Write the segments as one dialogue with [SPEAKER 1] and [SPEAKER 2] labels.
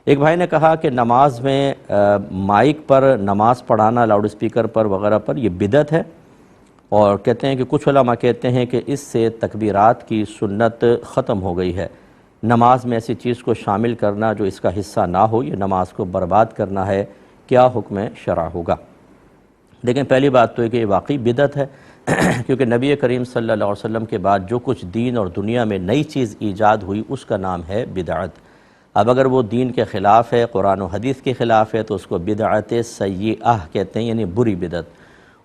[SPEAKER 1] ایک بھائی نے کہا کہ نماز میں مائک پر نماز پڑھانا لاؤڈ اسپیکر پر وغیرہ پر یہ بدعت ہے، اور کہتے ہیں کہ کچھ علماء کہتے ہیں کہ اس سے تکبیرات کی سنت ختم ہو گئی ہے۔ نماز میں ایسی چیز کو شامل کرنا جو اس کا حصہ نہ ہو، یہ نماز کو برباد کرنا ہے، کیا حکم شرع ہوگا؟ دیکھیں، پہلی بات تو ہے کہ یہ واقعی بدعت ہے کیونکہ نبی کریم صلی اللہ علیہ وسلم کے بعد جو کچھ دین اور دنیا میں نئی چیز ایجاد ہوئی اس کا نام ہے بدعت۔ اب اگر وہ دین کے خلاف ہے، قرآن و حدیث کے خلاف ہے، تو اس کو بدعت سیئہ کہتے ہیں، یعنی بری بدعت۔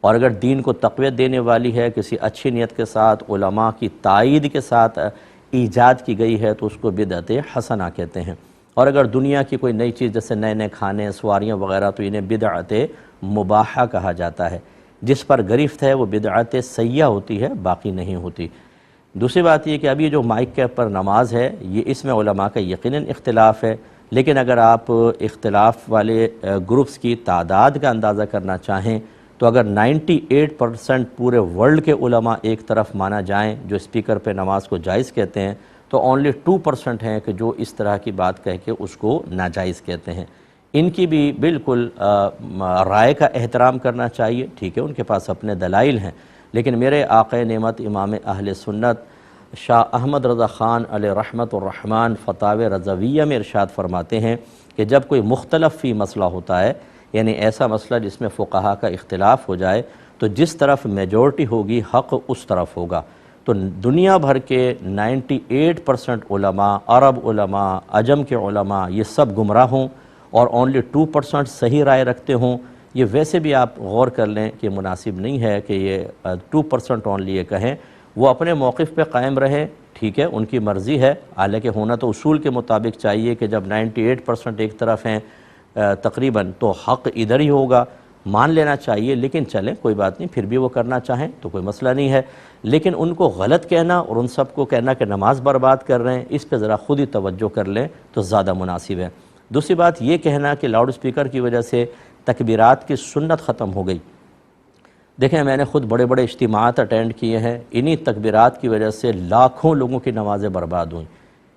[SPEAKER 1] اور اگر دین کو تقویت دینے والی ہے، کسی اچھی نیت کے ساتھ، علماء کی تائید کے ساتھ ایجاد کی گئی ہے، تو اس کو بدعت حسنہ کہتے ہیں۔ اور اگر دنیا کی کوئی نئی چیز جیسے نئے نئے کھانے، سواریاں وغیرہ، تو انہیں بدعت مباحہ کہا جاتا ہے۔ جس پر گرفت ہے وہ بدعت سیئہ ہوتی ہے، باقی نہیں ہوتی۔ دوسری بات یہ کہ اب یہ جو مائک کے پر نماز ہے، یہ اس میں علماء کا یقیناً اختلاف ہے، لیکن اگر آپ اختلاف والے گروپس کی تعداد کا اندازہ کرنا چاہیں تو اگر 98% پورے ورلڈ کے علماء ایک طرف مانا جائیں جو اسپیکر پہ نماز کو جائز کہتے ہیں، تو اونلی 2% ہیں کہ جو اس طرح کی بات کہہ کے اس کو ناجائز کہتے ہیں۔ ان کی بھی بالکل رائے کا احترام کرنا چاہیے، ٹھیک ہے، ان کے پاس اپنے دلائل ہیں، لیکن میرے آقا نعمت امام اہل سنت شاہ احمد رضا خان علیہ رحمت الرحمن فتاوی رضویہ میں ارشاد فرماتے ہیں کہ جب کوئی مختلف فی مسئلہ ہوتا ہے، یعنی ایسا مسئلہ جس میں فقہا کا اختلاف ہو جائے، تو جس طرف میجورٹی ہوگی حق اس طرف ہوگا۔ تو دنیا بھر کے 98% علماء، عرب علماء، عجم کے علماء، یہ سب گمراہ ہوں اور اونلی 2% صحیح رائے رکھتے ہوں، یہ ویسے بھی آپ غور کر لیں کہ مناسب نہیں ہے کہ یہ 2% اونلی یہ کہیں۔ وہ اپنے موقف پہ قائم رہے، ٹھیک ہے، ان کی مرضی ہے، حالانکہ ہونا تو اصول کے مطابق چاہیے کہ جب 98% ایک طرف ہیں تقریباً، تو حق ادھر ہی ہوگا، مان لینا چاہیے۔ لیکن چلیں، کوئی بات نہیں، پھر بھی وہ کرنا چاہیں تو کوئی مسئلہ نہیں ہے، لیکن ان کو غلط کہنا اور ان سب کو کہنا کہ نماز برباد کر رہے ہیں، اس پہ ذرا خود ہی توجہ کر لیں تو زیادہ مناسب ہے۔ دوسری بات یہ کہنا کہ لاؤڈ اسپیکر کی وجہ سے تکبیرات کی سنت ختم ہو گئی، دیکھیں میں نے خود بڑے بڑے اجتماعات اٹینڈ کیے ہیں، انہی تکبیرات کی وجہ سے لاکھوں لوگوں کی نمازیں برباد ہوئیں۔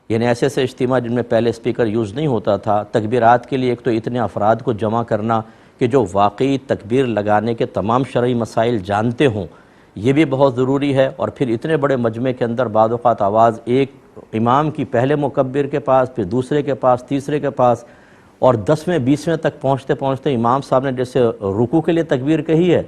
[SPEAKER 1] یعنی ایسے ایسے اجتماع جن میں پہلے اسپیکر یوز نہیں ہوتا تھا، تکبیرات کے لیے ایک تو اتنے افراد کو جمع کرنا کہ جو واقعی تکبیر لگانے کے تمام شرعی مسائل جانتے ہوں، یہ بھی بہت ضروری ہے۔ اور پھر اتنے بڑے مجمع کے اندر بعض اوقات آواز ایک امام کی پہلے مکبر کے پاس، پھر دوسرے کے پاس، تیسرے کے پاس، اور 10ویں 20ویں تک پہنچتے پہنچتے امام صاحب نے جیسے رکوع کے لیے تکبیر کہی ہے،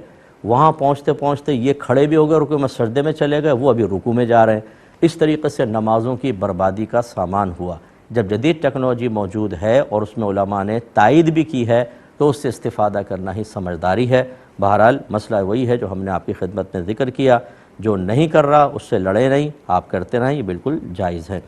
[SPEAKER 1] وہاں پہنچتے پہنچتے یہ کھڑے بھی ہو گئے، رکوع میں سجدے میں چلے گئے، وہ ابھی رکوع میں جا رہے ہیں۔ اس طریقے سے نمازوں کی بربادی کا سامان ہوا۔ جب جدید ٹیکنالوجی موجود ہے اور اس میں علماء نے تائید بھی کی ہے تو اس سے استفادہ کرنا ہی سمجھداری ہے۔ بہرحال مسئلہ وہی ہے جو ہم نے آپ کی خدمت میں ذکر کیا، جو نہیں کر رہا اس سے لڑے نہیں، آپ کرتے رہیں، یہ بالکل جائز ہے۔